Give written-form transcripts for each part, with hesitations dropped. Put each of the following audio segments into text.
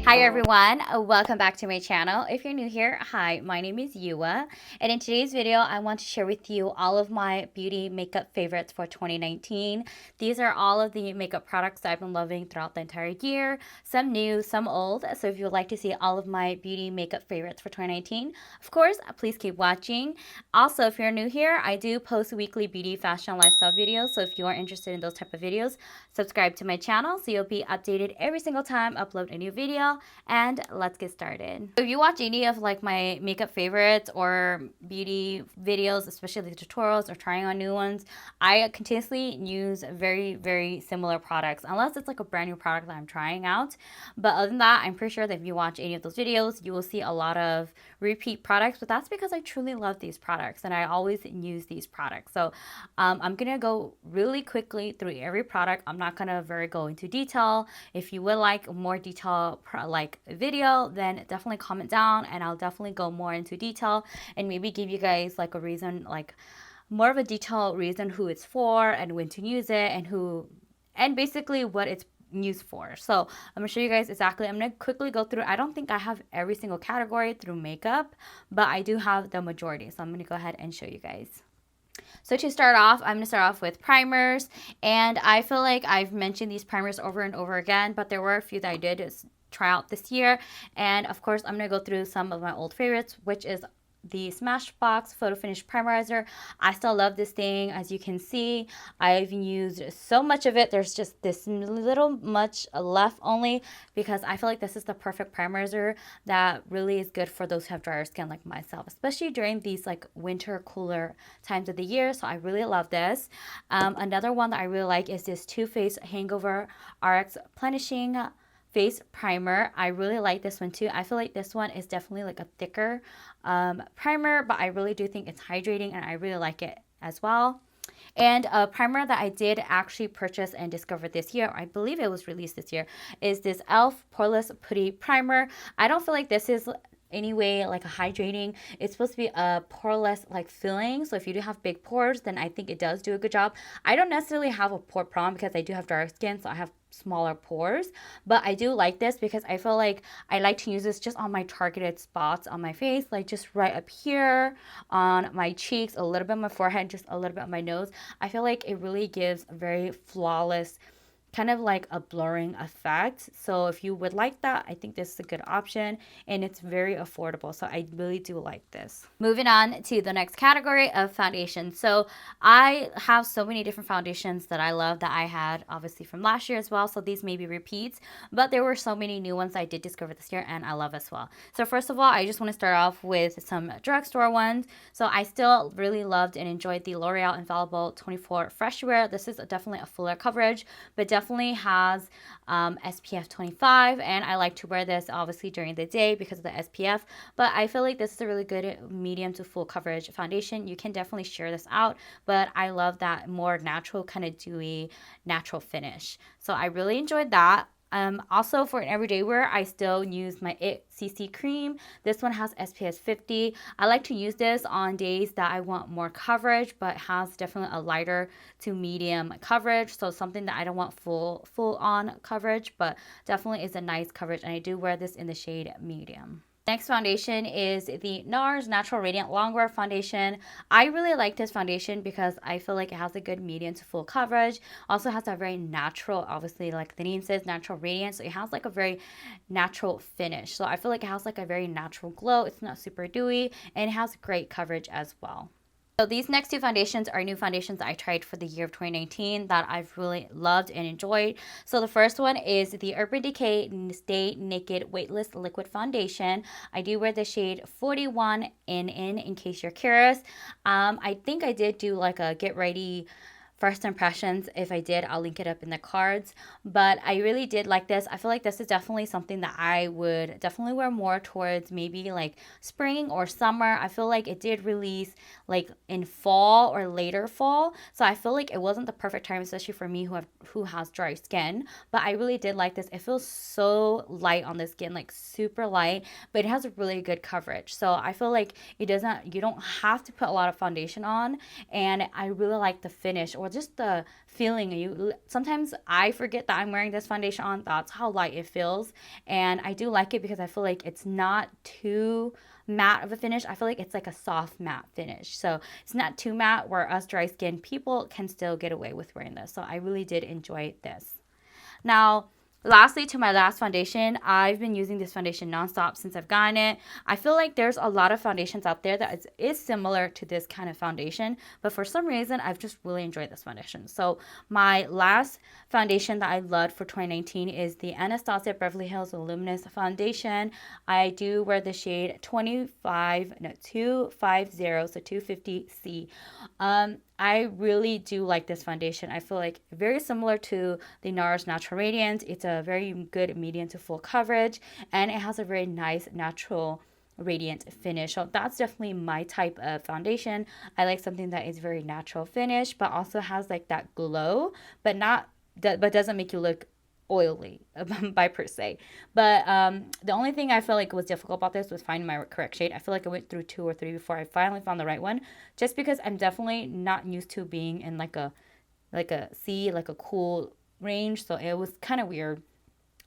Hi everyone, welcome back to my channel. If you're new here, hi, my name is Yua, and in today's video I want to share with you all of my beauty makeup favorites for 2019. These are all of the makeup products that I've been loving throughout the entire year, some new, some old. So if you would like to see all of my beauty makeup favorites for 2019, of course, please keep watching. Also, if you're new here, I do post weekly beauty, fashion, lifestyle videos, so if you are interested in those type of videos, subscribe to my channel so you'll be updated every single time I upload a new video. And let's get started. If you watch any of like my makeup favorites or beauty videos, especially the tutorials or trying on new ones, I continuously use very similar products unless it's like a brand new product that I'm trying out. But other than that, I'm pretty sure that if you watch any of those videos, you will see a lot of repeat products, but that's because I truly love these products and I always use these products. So I'm gonna go really quickly through every product. I'm not gonna go into detail. If you would like more detail like video, then definitely comment down and I'll definitely go more into detail and maybe give you guys like a reason, like more of a detailed reason who it's for and when to use it and basically what it's used for. So I'm gonna show you guys exactly. I'm gonna quickly go through. I don't think I have every single category through makeup, but I do have the majority. So I'm gonna go ahead and show you guys. So to start off, I'm going to start off with primers, and I feel like I've mentioned these primers over and over again, but there were a few that I did try out this year, and of course I'm going to go through some of my old favorites, which is the Smashbox Photo Finish Primerizer. I still love this thing. As you can see, I've used so much of it. There's just this little much left only because I feel like this is the perfect primerizer that really is good for those who have drier skin like myself, especially during these like winter cooler times of the year. So I really love this. Another one that I really like is this Too Faced Hangover RX Replenishing face primer. I really like this one too. I feel like this one is definitely like a thicker primer, but I really do think it's hydrating and I really like it as well. And a primer that I did actually purchase and discover this year, I believe it was released this year, is this e.l.f. Poreless Putty Primer. I don't feel like this is anyway like a hydrating. It's supposed to be a poreless like filling, so if you do have big pores, then I think it does do a good job. I don't necessarily have a pore problem because I do have dark skin, so I have smaller pores, but I do like this because I feel like I like to use this just on my targeted spots on my face, like just right up here on my cheeks, a little bit on my forehead, just a little bit on my nose. I feel like it really gives a very flawless kind of like a blurring effect. So if you would like that, I think this is a good option and it's very affordable. So I really do like this. Moving on to the next category of foundation. So I have so many different foundations that I love that I had obviously from last year as well. So these may be repeats, but there were so many new ones I did discover this year and I love as well. So first of all, I just want to start off with some drugstore ones. So I still really loved and enjoyed the L'Oreal Infallible 24 Fresh Wear. This is definitely a fuller coverage, but definitely has SPF 25, and I like to wear this obviously during the day because of the SPF, but I feel like this is a really good medium to full coverage foundation. You can definitely share this out, but I love that more natural kind of dewy natural finish, so I really enjoyed that. Also for an everyday wear, I still use my e.l.f. CC cream. This one has SPF 50. I like to use this on days that I want more coverage, but has definitely a lighter to medium coverage. So something that I don't want full on coverage, but definitely is a nice coverage. And I do wear this in the shade medium. Next foundation is the NARS Natural Radiant Longwear Foundation. I really like this foundation because I feel like it has a good medium to full coverage. Also has a very natural, obviously like the name says, natural radiance. So it has like a very natural finish. So I feel like it has like a very natural glow. It's not super dewy and it has great coverage as well. So these next two foundations are new foundations that I tried for the year of 2019 that I've really loved and enjoyed. So the first one is the Urban Decay Stay Naked Weightless Liquid Foundation. I do wear the shade 41 in case you're curious. I think I did do like a get ready first impressions. If I did, I'll link it up in the cards, but I really did like this. I feel like this is definitely something that I would definitely wear more towards maybe like spring or summer. I feel like it did release like in fall or later fall, so I feel like it wasn't the perfect time, especially for me who has dry skin, but I really did like this. It feels so light on the skin, like super light, but it has a really good coverage. So I feel like you don't have to put a lot of foundation on, and I really like the finish or well, just the feeling. Sometimes I forget that I'm wearing this foundation on. That's how light it feels. And I do like it because I feel like it's not too matte of a finish. I feel like it's like a soft matte finish. So it's not too matte where us dry skin people can still get away with wearing this. So I really did enjoy this. Now, lastly, to my last foundation, I've been using this foundation nonstop since I've gotten it. I feel like there's a lot of foundations out there that is similar to this kind of foundation, but for some reason, I've just really enjoyed this foundation. So my last foundation that I loved for 2019 is the Anastasia Beverly Hills Luminous foundation. I do wear the shade 250, so 250C. I really do like this foundation. I feel like very similar to the NARS Natural Radiance. It's a very good medium to full coverage, and it has a very nice natural radiant finish. So that's definitely my type of foundation. I like something that is very natural finish, but also has like that glow, but doesn't make you look oily by per se. But the only thing I feel like was difficult about this was finding my correct shade. I feel like I went through 2 or 3 before I finally found the right one, just because I'm definitely not used to being in like a cool range. So it was kind of weird.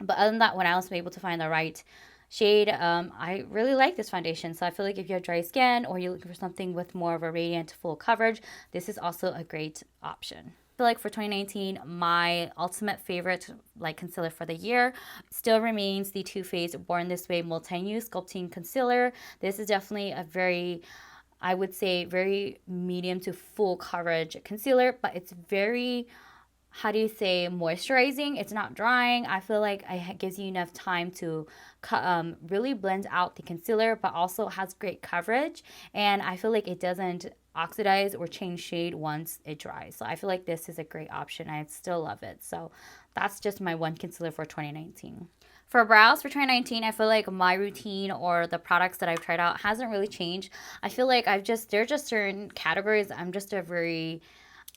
But other than that, when I was able to find the right shade, I really like this foundation. So I feel like if you have dry skin or you're looking for something with more of a radiant full coverage, this is also a great option. Feel like for 2019, my ultimate favorite like concealer for the year still remains the Too Faced Born This Way Multi-Use Sculpting Concealer. This is definitely a very, I would say, very medium to full coverage concealer, but it's very, how do you say, moisturizing. It's not drying. I feel like it gives you enough time to really blend out the concealer, but also has great coverage. And I feel like it doesn't oxidize or change shade once it dries. So I feel like this is a great option. I still love it. So that's just my one concealer for 2019. For brows for 2019, I feel like my routine or the products that I've tried out hasn't really changed. I feel like there are just certain categories. I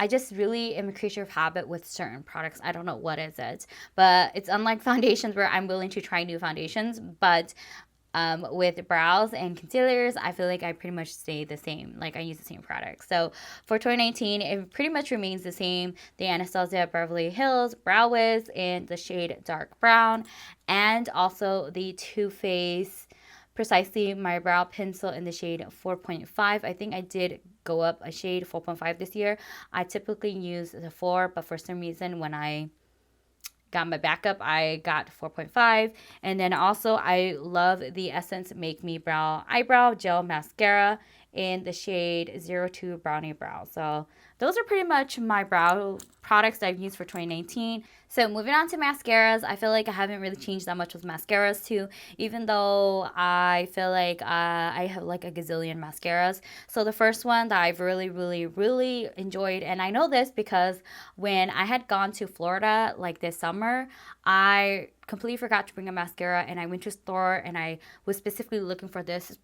just really am a creature of habit with certain products. I don't know what is it, but it's unlike foundations where I'm willing to try new foundations. But with brows and concealers, I feel like I pretty much stay the same. Like I use the same products. So for 2019, it pretty much remains the same. The Anastasia Beverly Hills Brow Wiz in the shade Dark Brown, and also the Too Faced Precisely My Brow Pencil in the shade 4.5. I think I did go up a shade, 4.5 this year. I typically use the 4, but for some reason when I got my backup, I got 4.5. And then also I love the Essence Make Me Brow Eyebrow Gel Mascara in the shade 02 Brownie Brow. So those are pretty much my brow products that I've used for 2019. So moving on to mascaras, I feel like I haven't really changed that much with mascaras too, even though I feel like I have like a gazillion mascaras. So the first one that I've really, really, really enjoyed, and I know this because when I had gone to Florida like this summer, I completely forgot to bring a mascara, and I went to a store and I was specifically looking for this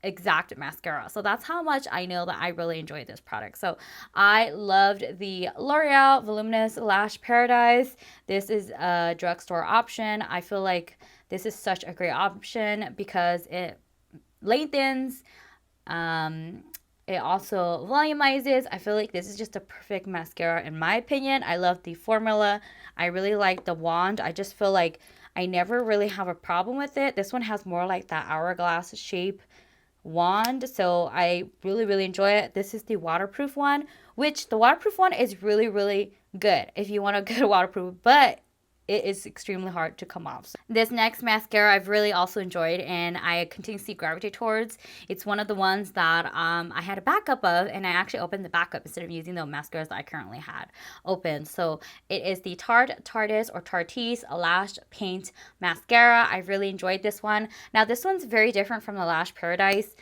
exact mascara. So that's how much I know that I really enjoyed this product. So I loved the L'Oreal Voluminous Lash Paradise. This is a drugstore option. I feel like this is such a great option because it lengthens, it also volumizes. I feel like this is just a perfect mascara in my opinion. I love the formula. I really like the wand. I just feel like I never really have a problem with it. This one has more like that hourglass shape wand, so I really, really enjoy it. This is the waterproof one, which the waterproof one is really, really good if you want a good waterproof, but it is extremely hard to come off. So this next mascara I've really also enjoyed, and I continuously gravitate towards. It's one of the ones that I had a backup of, and I actually opened the backup instead of using the mascaras that I currently had open. So it is the Tarte's or Tarte's Lash Paint Mascara. I really enjoyed this one. Now this one's very different from the Lash Paradise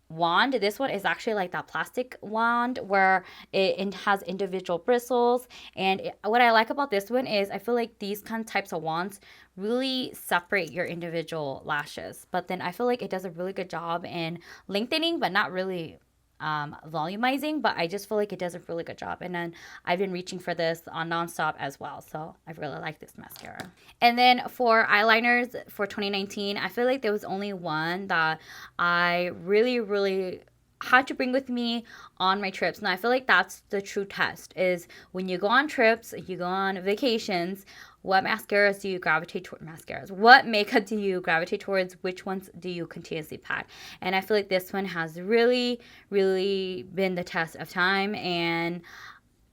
wand. This one is actually like that plastic wand where it has individual bristles, and what I like about this one is I feel like these kind of types of wands really separate your individual lashes, but then I feel like it does a really good job in lengthening but not really volumizing, but I just feel like it does a really good job. And then I've been reaching for this on nonstop as well, so I really like this mascara. And then for eyeliners for 2019, I feel like there was only one that I really, really had to bring with me on my trips. And I feel like that's the true test, is when you go on trips, you go on vacations, what mascaras do you gravitate toward? Mascaras. What makeup do you gravitate towards? Which ones do you continuously pack? And I feel like this one has really, really been the test of time. And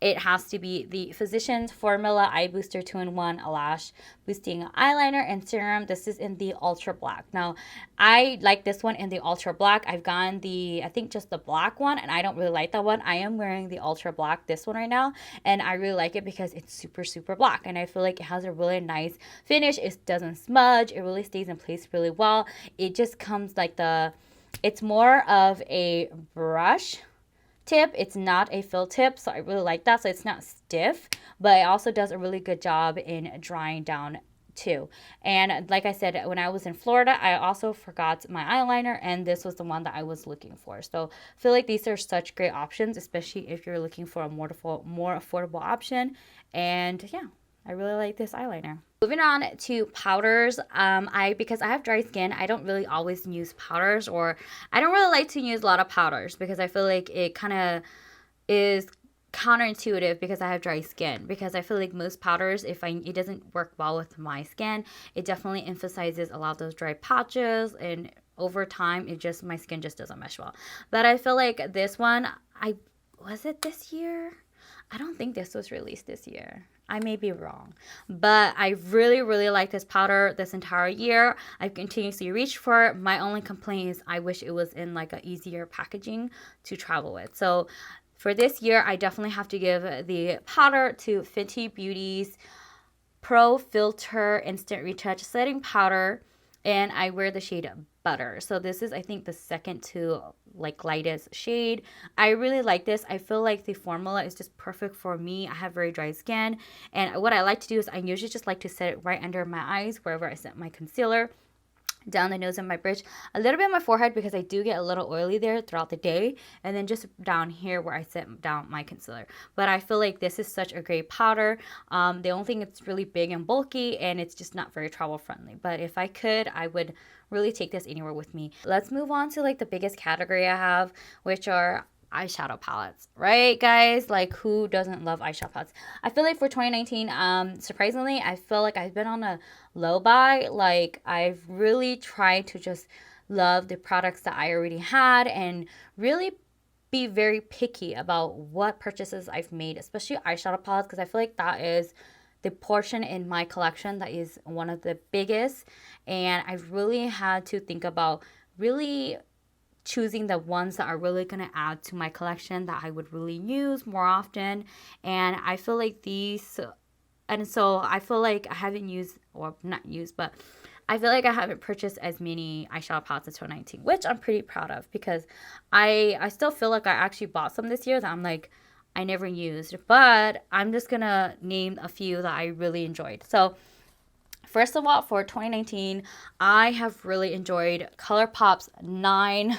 it has to be the Physicians Formula Eye Booster 2-in-1 Lash Boosting Eyeliner and Serum. This is in the Ultra Black. Now, I like this one in the Ultra Black. I've gotten the, I think just the black one, and I don't really like that one. I am wearing the Ultra Black, this one right now, and I really like it because it's super, super black, and I feel like it has a really nice finish. It doesn't smudge. It really stays in place really well. It just comes like it's more of a brush tip. It's not a fill tip, so I really like that. So it's not stiff, but it also does a really good job in drying down too. And like I said, when I was in Florida, I also forgot my eyeliner, and this was the one that I was looking for. So I feel like these are such great options, especially if you're looking for a more affordable option. And yeah, I really like this eyeliner. Moving on to powders, because I have dry skin, I don't really always use powders, or I don't really like to use a lot of powders because I feel like it kind of is counterintuitive because I have dry skin, because I feel like most powders, it doesn't work well with my skin, it definitely emphasizes a lot of those dry patches, and over time my skin just doesn't mesh well. But I feel like this one, was it this year? I don't think this was released this year. I may be wrong, but I really, really like this powder this entire year. I've continuously reached for it. My only complaint is I wish it was in like a easier packaging to travel with. So for this year, I definitely have to give the powder to Fenty Beauty's Pro Filter Instant Retouch Setting Powder, and I wear the shade Butter. So this is, I think, the second to like lightest shade. I really like this. I feel like the formula is just perfect for me. I have very dry skin, and what I like to do is I usually just like to set it right under my eyes, wherever I set my concealer, down the nose and my bridge, a little bit on my forehead because I do get a little oily there throughout the day, and then just down here where I set down my concealer. But I feel like this is such a great powder. The only thing, it's really big and bulky, and it's just not very travel friendly. But if I could, I would really take this anywhere with me. Let's move on to like the biggest category I have, which are eyeshadow palettes, right guys? Like, who doesn't love eyeshadow palettes? I feel like for 2019, surprisingly, I feel like I've been on a low buy. Like, I've really tried to just love the products that I already had and really be very picky about what purchases I've made, especially eyeshadow palettes, because I feel like that is the portion in my collection that is one of the biggest, and I've really had to think about really choosing the ones that are really going to add to my collection that I would really use more often. And I feel like I feel like I haven't used, or not used, but I feel like I haven't purchased as many eyeshadow palettes in 2019, which I'm pretty proud of, because I still feel like I actually bought some this year that I'm like, I never used. But I'm just going to name a few that I really enjoyed. So first of all, for 2019, I have really enjoyed ColourPop's 9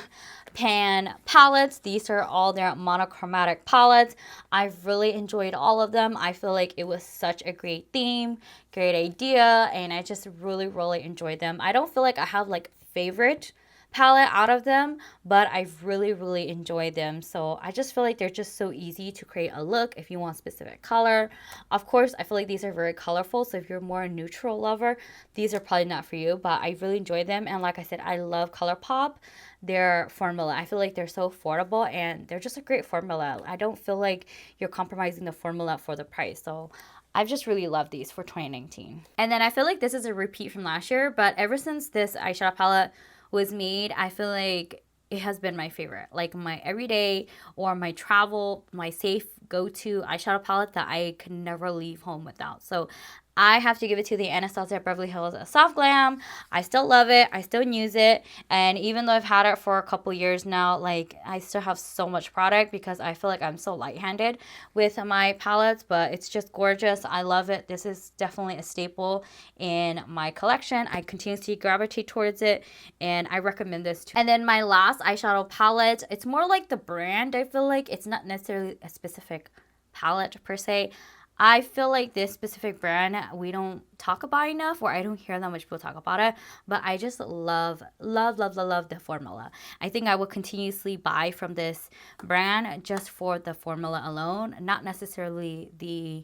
pan palettes. These are all their monochromatic palettes. I've really enjoyed all of them. I feel like it was such a great theme, great idea, and I just really, really enjoyed them. I don't feel like I have like favorite palette out of them, but I've really, really enjoyed them. So I just feel like they're just so easy to create a look if you want specific color. Of course, I feel like these are very colorful, so if you're more a neutral lover, these are probably not for you, but I really enjoy them. And like I said, I love ColourPop, their formula. I feel like they're so affordable, and they're just a great formula. I don't feel like you're compromising the formula for the price. So I've just really loved these for 2019. And then I feel like this is a repeat from last year, but ever since this eyeshadow palette was made, I feel like it has been my favorite, like my everyday or my travel, my safe go-to eyeshadow palette that I could never leave home without. So I have to give it to the Anastasia Beverly Hills Soft Glam. I still love it. I still use it. And even though I've had it for a couple years now, like, I still have so much product because I feel like I'm so light-handed with my palettes, but it's just gorgeous. I love it. This is definitely a staple in my collection. I continuously gravitate towards it, and I recommend this too. And then my last eyeshadow palette, it's more like the brand. I feel like it's not necessarily a specific palette per se. I feel like this specific brand we don't talk about enough, or I don't hear that much people talk about it, but I just love the formula. I think I will continuously buy from this brand just for the formula alone, not necessarily the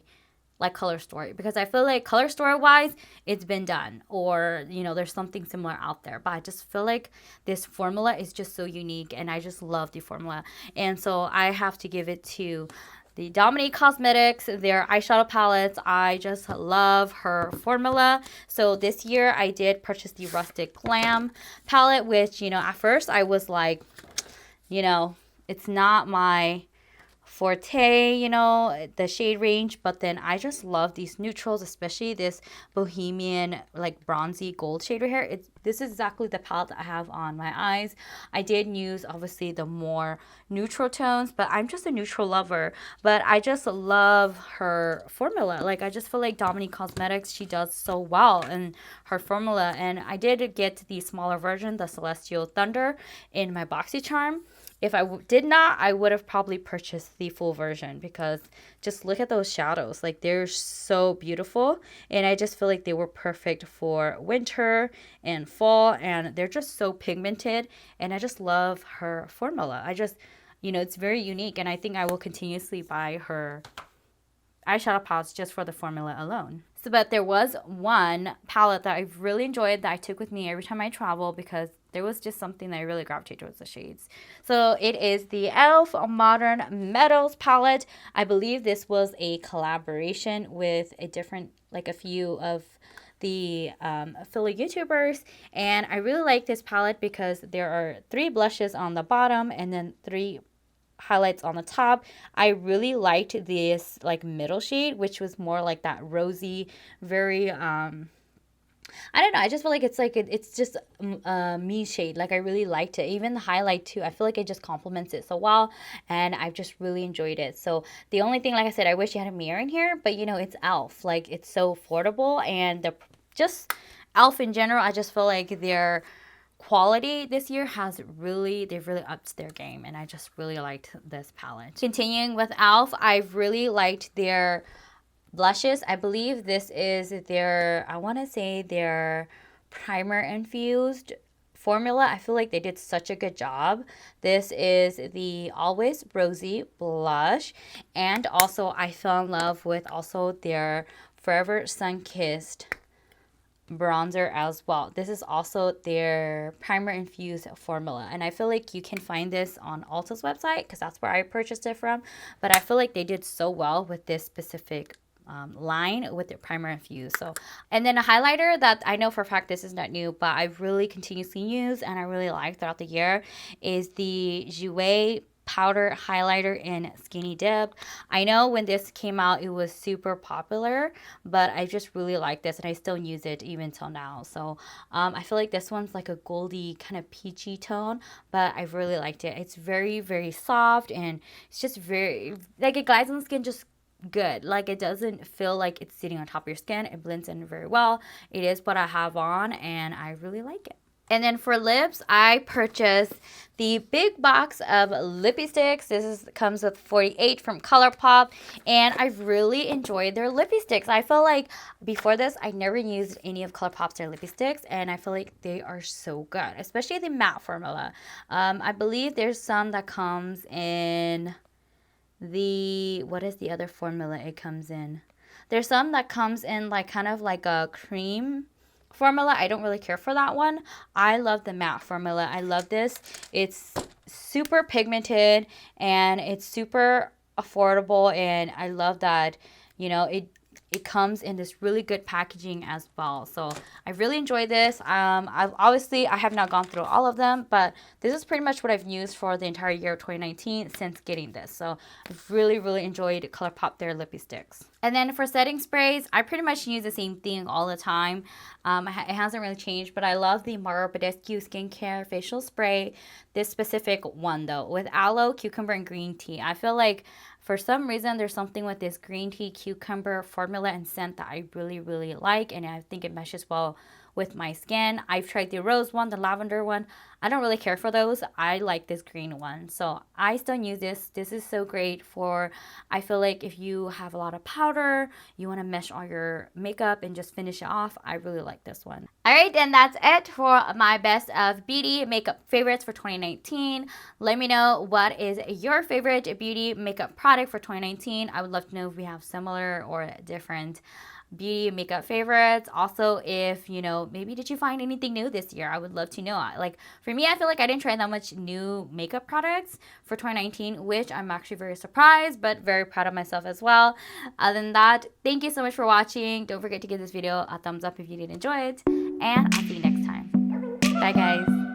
like color story, because I feel like color story wise it's been done, or you know, there's something similar out there, but I just feel like this formula is just so unique and I just love the formula. And so I have to give it to the Dominique Cosmetics, their eyeshadow palettes. I just love her formula. So this year I did purchase the Rustic Glam palette, which, you know, at first I was like, you know, it's not my forte, you know, the shade range, but then I just love these neutrals, especially this bohemian like bronzy gold shade right here. This is exactly the palette that I have on my eyes. I did use obviously the more neutral tones, but I'm just a neutral lover, but I just love her formula. Like, I just feel like Dominique Cosmetics, she does so well in her formula. And I did get the smaller version, the Celestial Thunder, in my BoxyCharm. If I did not, I would have probably purchased the full version, because just look at those shadows. Like, they're so beautiful. And I just feel like they were perfect for winter and fall. And they're just so pigmented. And I just love her formula. I just, you know, it's very unique. And I think I will continuously buy her eyeshadow palettes just for the formula alone. So, but there was one palette that I really enjoyed that I took with me every time I travel, because there was just something that I really gravitated towards the shades. So it is the e.l.f. Modern Metals palette. I believe this was a collaboration with a different, like a few of the Philly YouTubers. And I really like this palette because there are 3 blushes on the bottom and then 3 highlights on the top. I really liked this like middle shade, which was more like that rosy, very I don't know, I just feel like it's just a me shade. Like, I really liked it. Even the highlight too, I feel like it just complements it so well, and I've just really enjoyed it. So the only thing, like I said, I wish you had a mirror in here, but you know, it's e.l.f. Like, it's so affordable, and the just e.l.f. in general, I just feel like their quality this year they've really upped their game, and I just really liked this palette. Continuing with e.l.f., I've really liked their blushes. I believe this is their, I want to say their primer infused formula. I feel like they did such a good job. This is the Always Rosy blush, and also I fell in love with also their Forever Sun-Kissed bronzer as well. This is also their primer infused formula, and I feel like you can find this on Ulta's website because that's where I purchased it from, but I feel like they did so well with this specific line with their primer infused. So, and then a highlighter that I know for a fact this is not new, but I've really continuously used and I really like throughout the year is the Jouer powder highlighter in Skinny Dip. I know when this came out it was super popular, but I just really like this and I still use it even till now. So I feel like this one's like a goldy kind of peachy tone, but I really liked it. It's very, very soft, and it's just very, like, it glides on the skin just good. Like, it doesn't feel like it's sitting on top of your skin. It blends in very well. It is what I have on and I really like it. And then for lips, I purchased the big box of lippy sticks. Comes with 48 from ColourPop, and I've really enjoyed their lippy sticks. I feel like before this, I never used any of ColourPop's their lippy sticks, and I feel like they are so good, especially the matte formula. I believe there's some that comes in the, what is the other formula it comes in? There's some that comes in like kind of like a cream formula. I don't really care for that one. I love the matte formula. I love this. It's super pigmented and it's super affordable, and I love that, you know, it comes in this really good packaging as well. So I really enjoyed this. I have not gone through all of them, but this is pretty much what I've used for the entire year of 2019 since getting this. So I've really, really enjoyed ColourPop their lippy sticks. And then for setting sprays, I pretty much use the same thing all the time. It hasn't really changed, but I love the Mario Badescu Skincare Facial Spray. This specific one though, with aloe, cucumber, and green tea. I feel like for some reason, there's something with this green tea cucumber formula and scent that I really, really like, and I think it meshes well with my skin. I've tried the rose one, the lavender one. I don't really care for those. I like this green one. So I still use this. This is so great for, I feel like if you have a lot of powder, you want to mesh all your makeup and just finish it off. I really like this one. All right, and that's it for my best of beauty makeup favorites for 2019. Let me know what is your favorite beauty makeup product for 2019. I would love to know if we have similar or different beauty makeup favorites. Also, if you know, maybe did you find anything new this year? I would love to know. Like for me, I feel like I didn't try that much new makeup products for 2019, which I'm actually very surprised but very proud of myself as well. Other than that, thank you so much for watching. Don't forget to give this video a thumbs up if you did enjoy it, and I'll see you next time. Bye guys.